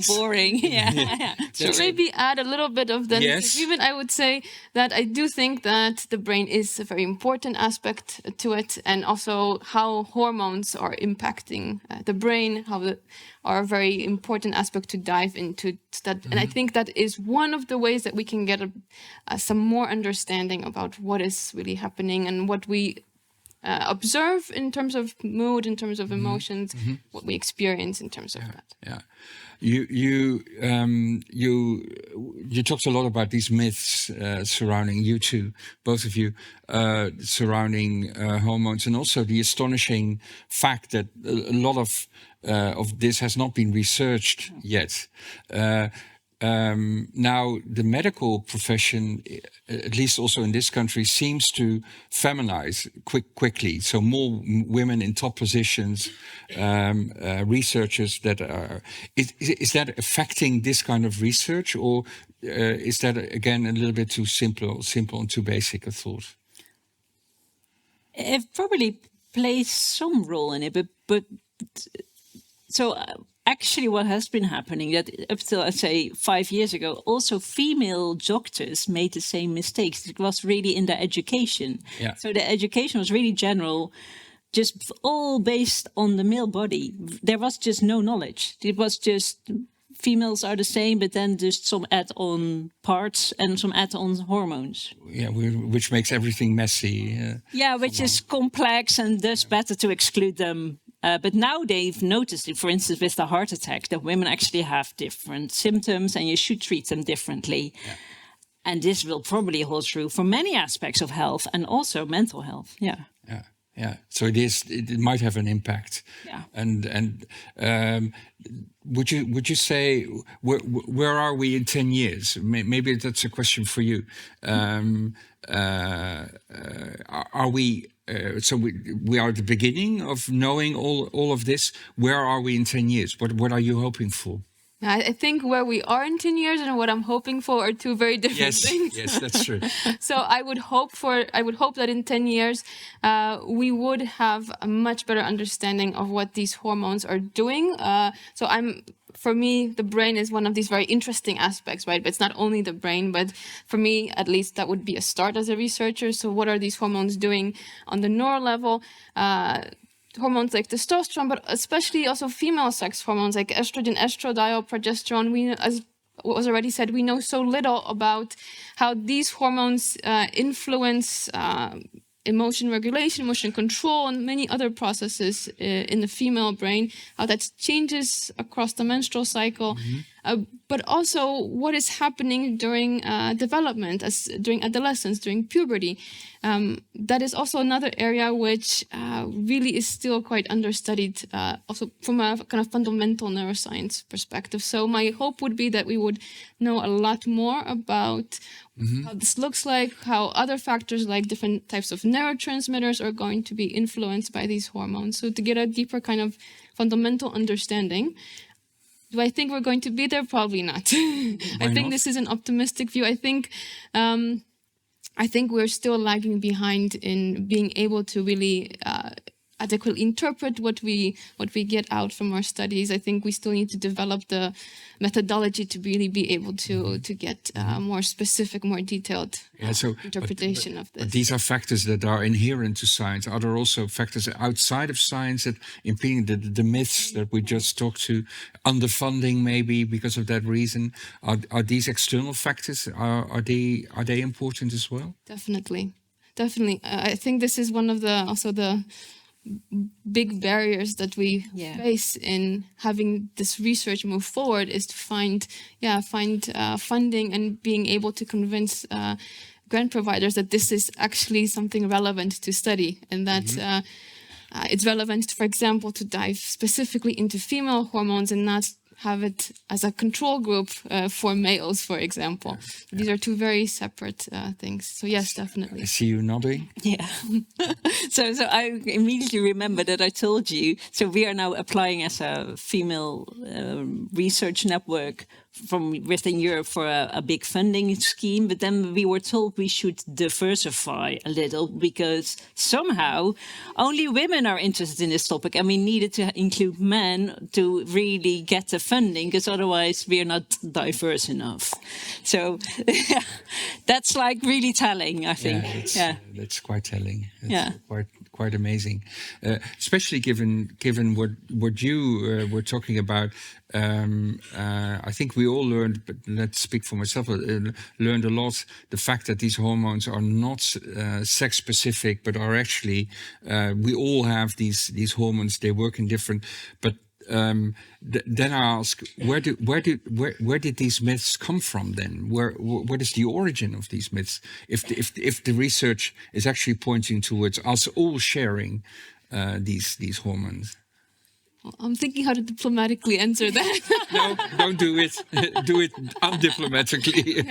Boring, yeah. So maybe add a little bit of the even I would say that I do think that the brain is a very important aspect to it, and also how hormones are impacting the brain, are a very important aspect to dive into that. And I think that is one of the ways that we can get some more understanding about what is really happening and what we observe in terms of mood, in terms of emotions, what we experience in terms of that. Yeah. You talked a lot about these myths surrounding you two, both of you, surrounding hormones, and also the astonishing fact that a lot of this has not been researched yet. Now, the medical profession, at least also in this country, seems to feminize quickly. So more women in top positions, researchers that are... Is that affecting this kind of research, or is that, again, a little bit too simple and too basic a thought? It probably plays some role in it, but so... actually what has been happening, that up till, I'd say, 5 years ago, also female doctors made the same mistakes. It was really in their education. Yeah. So the education was really general, just all based on the male body. There was just no knowledge. It was just females are the same, but then just some add-on parts and some add-on hormones. Yeah, which makes everything messy. Which is complex and thus better to exclude them. But now they've noticed it, for instance, with the heart attack, that women actually have different symptoms and you should treat them differently. Yeah. And this will probably hold true for many aspects of health and also mental health. Yeah. So it might have an impact. Yeah. And would you say where are we in 10 years? Maybe that's a question for you. Are we? So we are at the beginning of knowing all of this. Where are we in 10 years? What are you hoping for? I think where we are in 10 years and what I'm hoping for are two very different things. Yes, that's true. So I would hope that in 10 years we would have a much better understanding of what these hormones are doing. For me, the brain is one of these very interesting aspects, right? But it's not only the brain, but for me, at least, that would be a start as a researcher. So what are these hormones doing on the neural level? Hormones like testosterone, but especially also female sex hormones like estrogen, estradiol, progesterone. We, as was already said, we know so little about how these hormones influence emotion regulation, emotion control, and many other processes in the female brain, how that changes across the menstrual cycle, but also what is happening during development, during adolescence, during puberty. That is also another area which really is still quite understudied, also from a kind of fundamental neuroscience perspective. So my hope would be that we would know a lot more about how this looks like, how other factors like different types of neurotransmitters are going to be influenced by these hormones. So to get a deeper kind of fundamental understanding. Do I think we're going to be there? Probably not. I think this is an optimistic view. I think we're still lagging behind in being able to really adequately interpret what we get out from our studies. I think we still need to develop the methodology to really be able to get more specific, more detailed interpretation of this. But these are factors that are inherent to science. Are there also factors outside of science that impeding the myths that we just talked to, underfunding maybe because of that reason? Are these external factors? Are they important as well? Definitely. I think this is one of the big barriers that we face in having this research move forward, is to find funding and being able to convince grant providers that this is actually something relevant to study, and that it's relevant, for example, to dive specifically into female hormones and not have it as a control group for males, for example. These are two very separate things. So yes, definitely. I see you nodding. Yeah. So I immediately remember that I told you, so we are now applying as a female research network from within Europe for a big funding scheme, but then we were told we should diversify a little because somehow only women are interested in this topic, and we needed to include men to really get the funding, because otherwise we are not diverse enough. So that's like really telling, I think. That's quite telling. It's quite amazing, especially given what you were talking about. I think we all learned, but let's speak for myself, learned a lot, the fact that these hormones are not sex specific, but are actually, we all have these hormones, they work in different, but then I ask, where did these myths come from then? What is the origin of these myths? If the research is actually pointing towards us all sharing these hormones. I'm thinking how to diplomatically answer that. No, don't do it. Do it undiplomatically.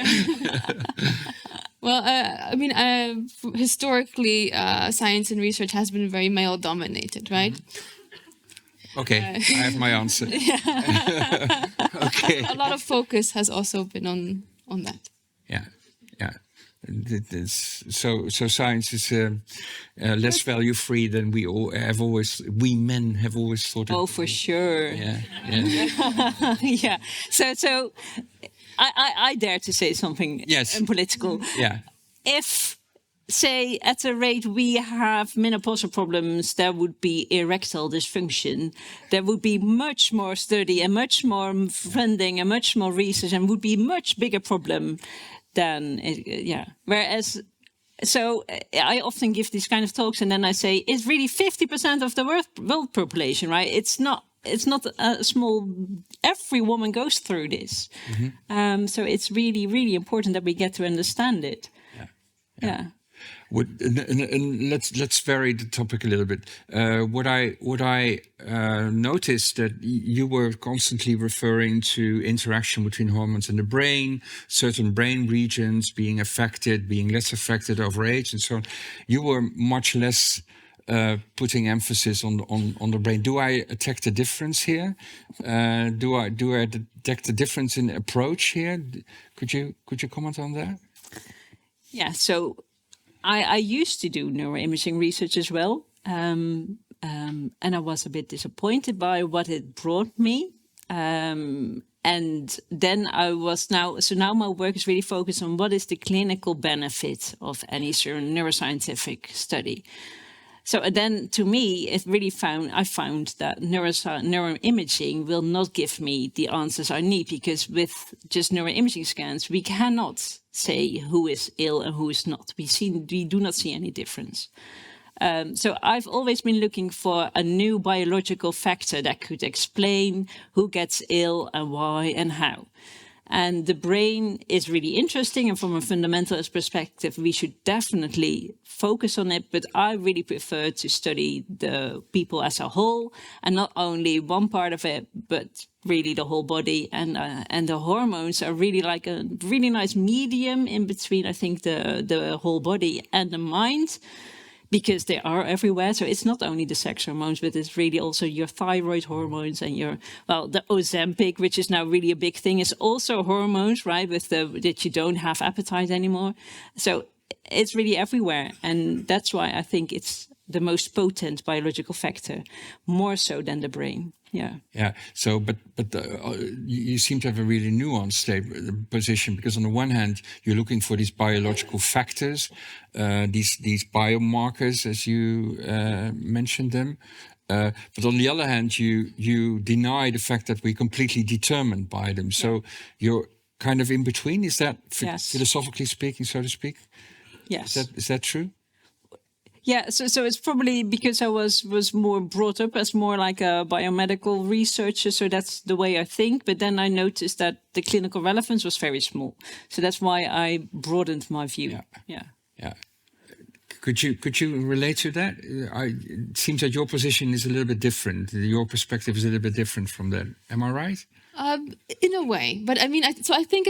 Well, historically, science and research has been very male-dominated, right? Okay, I have my answer. Okay. A lot of focus has also been on that. Yeah. So science is less value free than we men have always thought. Oh, for sure. Yeah. Yeah. So I dare to say something political. Yeah. If, say, at the rate we have menopausal problems, there would be erectile dysfunction, there would be much more study and much more funding and much more research, and would be a much bigger problem than, Whereas, so I often give these kind of talks, and then I say, it's really 50% of the world population, right? It's not a small, every woman goes through this. So it's really, really important that we get to understand it. Yeah. Let's vary the topic a little bit. What I noticed that you were constantly referring to interaction between hormones and the brain, certain brain regions being affected, being less affected over age, and so on. You were much less putting emphasis on the brain. Do I detect a difference here? Do I detect a difference in approach here? Could you comment on that? Yeah. So I used to do neuroimaging research as well, and I was a bit disappointed by what it brought me. And then now my work is really focused on what is the clinical benefit of any certain neuroscientific study. So then, to me, I found that neuroimaging will not give me the answers I need, because with just neuroimaging scans, we cannot say who is ill and who is not. We do not see any difference. So I've always been looking for a new biological factor that could explain who gets ill and why and how. And the brain is really interesting, and from a fundamentalist perspective, we should definitely focus on it. But I really prefer to study the people as a whole, and not only one part of it, but really the whole body. And the hormones are really like a really nice medium in between, I think, the whole body and the mind, because they are everywhere. So it's not only the sex hormones, but it's really also your thyroid hormones and the Ozempic, which is now really a big thing, is also hormones, right? That you don't have appetite anymore. So it's really everywhere. And that's why I think it's the most potent biological factor, more so than the brain. Yeah. So, but you seem to have a really nuanced position, because on the one hand, you're looking for these biological factors, these biomarkers, as you mentioned them. But on the other hand, you deny the fact that we're completely determined by them. So you're kind of in between. Is that philosophically speaking, so to speak? Yes. Is that true? Yeah, so it's probably because I was more brought up as more like a biomedical researcher, so that's the way I think. But then I noticed that the clinical relevance was very small, so that's why I broadened my view. Yeah. Could you relate to that? It seems that your position is a little bit different. Your perspective is a little bit different from that. Am I right? In a way, but I mean, I think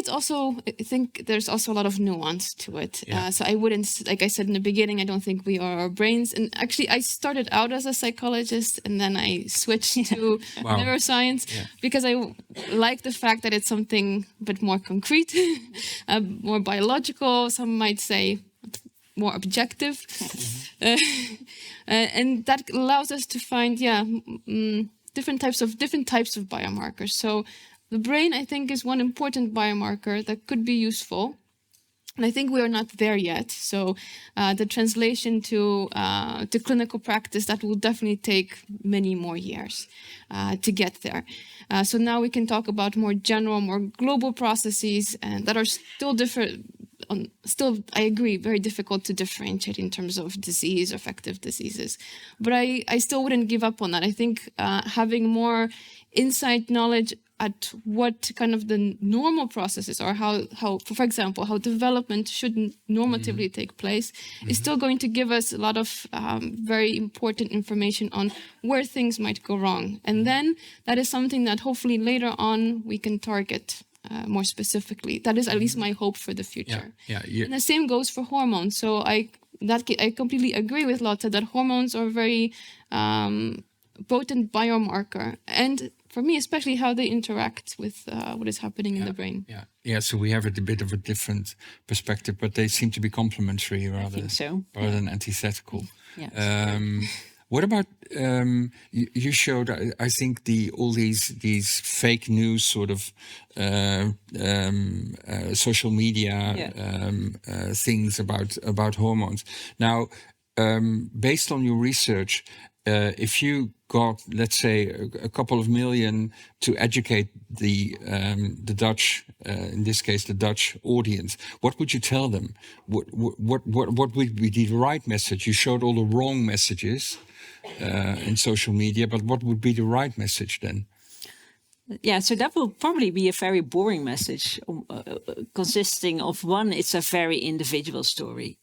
there's also a lot of nuance to it. So I wouldn't, like I said in the beginning, I don't think we are our brains. And actually, I started out as a psychologist, and then I switched to neuroscience because I like the fact that it's something a bit more concrete, more biological. Some might say more objective, and that allows us to find, different types of biomarkers. So the brain, I think, is one important biomarker that could be useful. And I think we are not there yet. So the translation to clinical practice, that will definitely take many more years to get there. So now we can talk about more general, more global processes, and that are still different. I agree, very difficult to differentiate in terms of disease, affective diseases. But I still wouldn't give up on that. I think having more insight knowledge at what kind of the normal processes are, how for example, how development should normatively take place, is still going to give us a lot of very important information on where things might go wrong. And then that is something that hopefully later on we can target more specifically. That is at least my hope for the future. And the same goes for hormones. So I completely agree with Lotte that hormones are very potent biomarker. And for me, especially how they interact with what is happening in the brain. Yeah. So we have a bit of a different perspective, but they seem to be complementary rather than antithetical. Yes. What about you showed? I think all these fake news sort of social media things about hormones. Now, based on your research, if you got, let's say, a couple of million to educate the Dutch, in this case, the Dutch audience, what would you tell them? What would be the right message? You showed all the wrong messages in social media, but what would be the right message then? Yeah, so that will probably be a very boring message, consisting of one, it's a very individual story.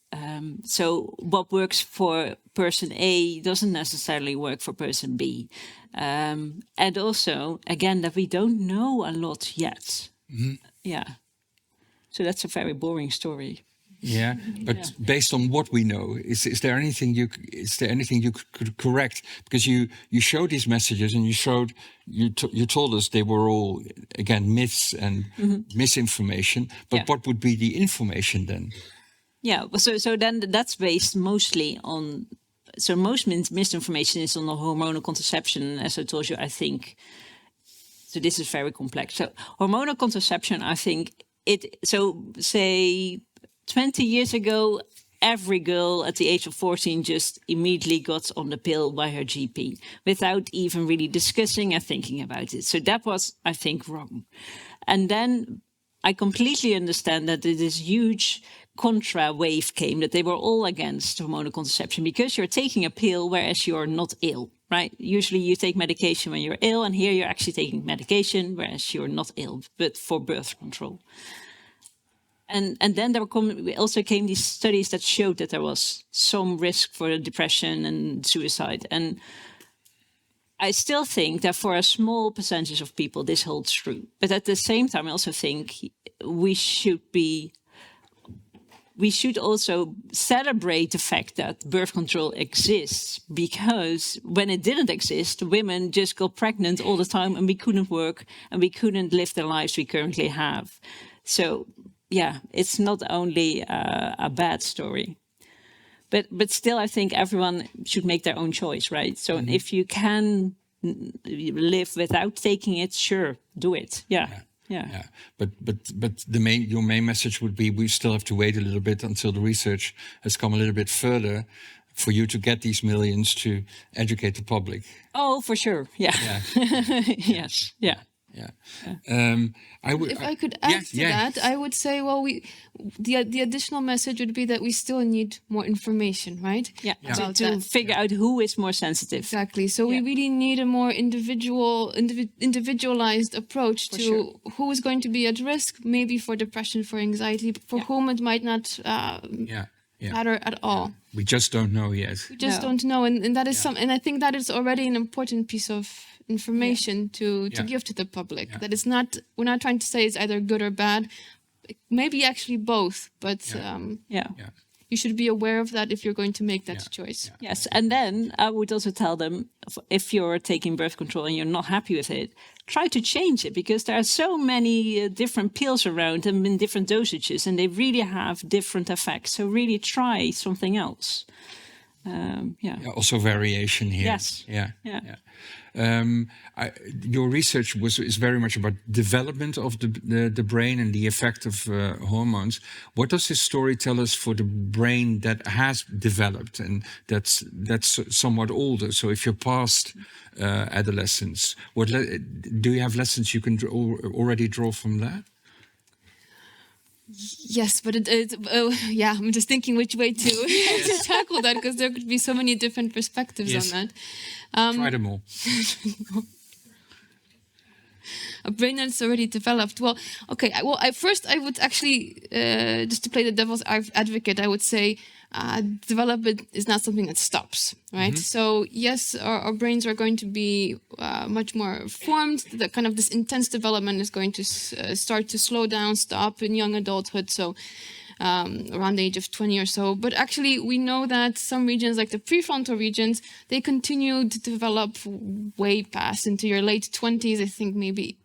So what works for person A doesn't necessarily work for person B. And also, again, that we don't know a lot yet. Mm-hmm. Yeah. So that's a very boring story. Yeah, but based on what we know, is there anything you could correct? Because you showed these messages and you told us they were all, again, myths and misinformation. But what would be the information then? Yeah, so then that's based mostly on. So most misinformation is on the hormonal contraception, as I told you. I think. So this is very complex. So hormonal contraception, I think it. So say 20 years ago, every girl at the age of 14 just immediately got on the pill by her GP without even really discussing and thinking about it. So that was, I think, wrong. And then I completely understand that this huge contra wave came, that they were all against hormonal contraception because you're taking a pill whereas you're not ill, right? Usually you take medication when you're ill, and here you're actually taking medication whereas you're not ill, but for birth control. And then there also came these studies that showed that there was some risk for depression and suicide. And I still think that for a small percentage of people, this holds true. But at the same time, I also think we should also celebrate the fact that birth control exists, because when it didn't exist, women just got pregnant all the time and we couldn't work and we couldn't live the lives we currently have. So yeah, it's not only a bad story, but still, I think everyone should make their own choice, right? So if you can live without taking it, sure, do it. Yeah. But your main message would be we still have to wait a little bit until the research has come a little bit further for you to get these millions to educate the public. Oh, for sure. Yeah. Yes. Yeah. Yeah. If I could add to that, I would say, well, the additional message would be that we still need more information, right? Yeah. To figure out who is more sensitive. Exactly. So we really need a more individualized approach to who is going to be at risk, maybe for depression, for anxiety, for whom it might not matter at all. We just don't know yet. We just don't know, and that is and I think that is already an important piece of information to give to the public. That it's not, we're not trying to say it's either good or bad, maybe actually both, but you should be aware of that if you're going to make that choice. Yes, and then I would also tell them, if you're taking birth control and you're not happy with it, try to change it, because there are so many different pills around and in different dosages, and they really have different effects. So really try something else. Also variation here. Yes. Your research is very much about development of the brain and the effect of hormones. What does this story tell us for the brain that has developed and that's somewhat older? So if you're past adolescence, do you have lessons you can already draw from that? Yes, but I'm just thinking which way to tackle that, because there could be so many different perspectives on that. Try them all. A brain that's already developed. Well, okay. I would actually, just to play the devil's advocate, I would say development is not something that stops, right? So yes, our brains are going to be much more formed. The kind of this intense development is going to start to slow down, stop in young adulthood. So around the age of 20 or so. But actually, we know that some regions, like the prefrontal regions, they continue to develop way past into your late 20s, I think maybe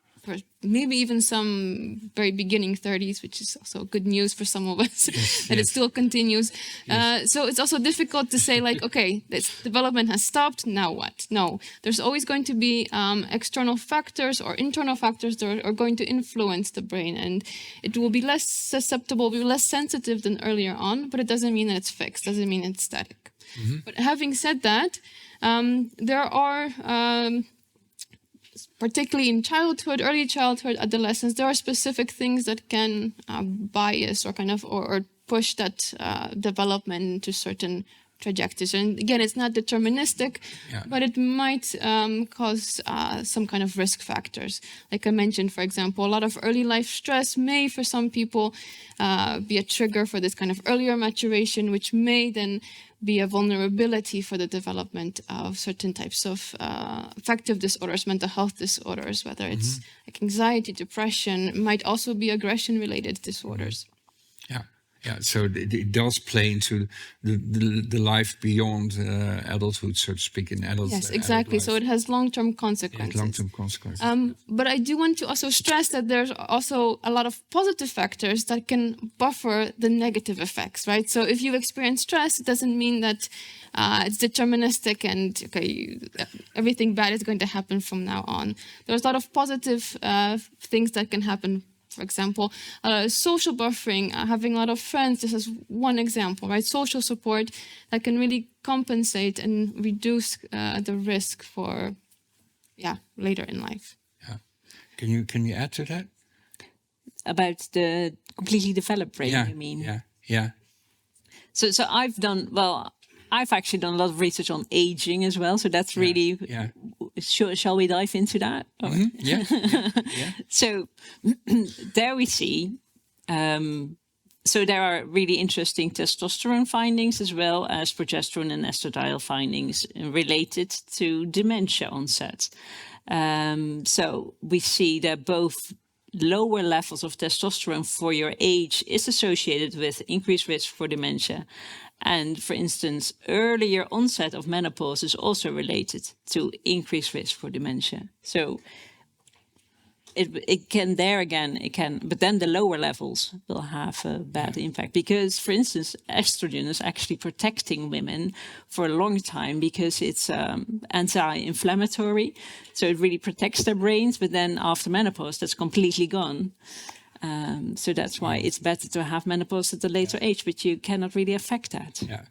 even some very beginning 30s, which is also good news for some of us, that it still continues. So it's also difficult to say like, okay, this development has stopped, now what? No, there's always going to be external factors or internal factors that are going to influence the brain, and it will be less susceptible, be less sensitive than earlier on, but it doesn't mean that it's fixed, doesn't mean it's static. But having said that, there are particularly in childhood, early childhood, adolescence, there are specific things that can bias or kind of or push that development into certain trajectories. And again, it's not deterministic, but it might cause some kind of risk factors. Like I mentioned, for example, a lot of early life stress may, for some people, be a trigger for this kind of earlier maturation, which may then be a vulnerability for the development of certain types of affective disorders, mental health disorders, whether it's like anxiety, depression, might also be aggression-related disorders. Yeah, so it does play into the life beyond adulthood, so to speak, in adults. Yes, exactly. So it has long-term consequences. Long-term consequences. But I do want to also stress that there's also a lot of positive factors that can buffer the negative effects, right? So if you experience stress, it doesn't mean that it's deterministic and everything bad is going to happen from now on. There's a lot of positive things that can happen. For example, social buffering, having a lot of friends, this is one example, right? Social support that can really compensate and reduce the risk for, later in life. Yeah. Can you add to that? About the completely developed brain, you mean? Yeah. So I've actually done a lot of research on aging as well. So that's really, shall we dive into that? Yeah. So there we see, so there are really interesting testosterone findings as well as progesterone and estradiol findings related to dementia onset. So we see that both lower levels of testosterone for your age is associated with increased risk for dementia. And for instance, earlier onset of menopause is also related to increased risk for dementia. So it can but then the lower levels will have a bad impact because, for instance, estrogen is actually protecting women for a long time because it's anti-inflammatory. So it really protects their brains, but then after menopause, that's completely gone. So that's why it's better to have menopause at a later age, but you cannot really affect that. Yeah,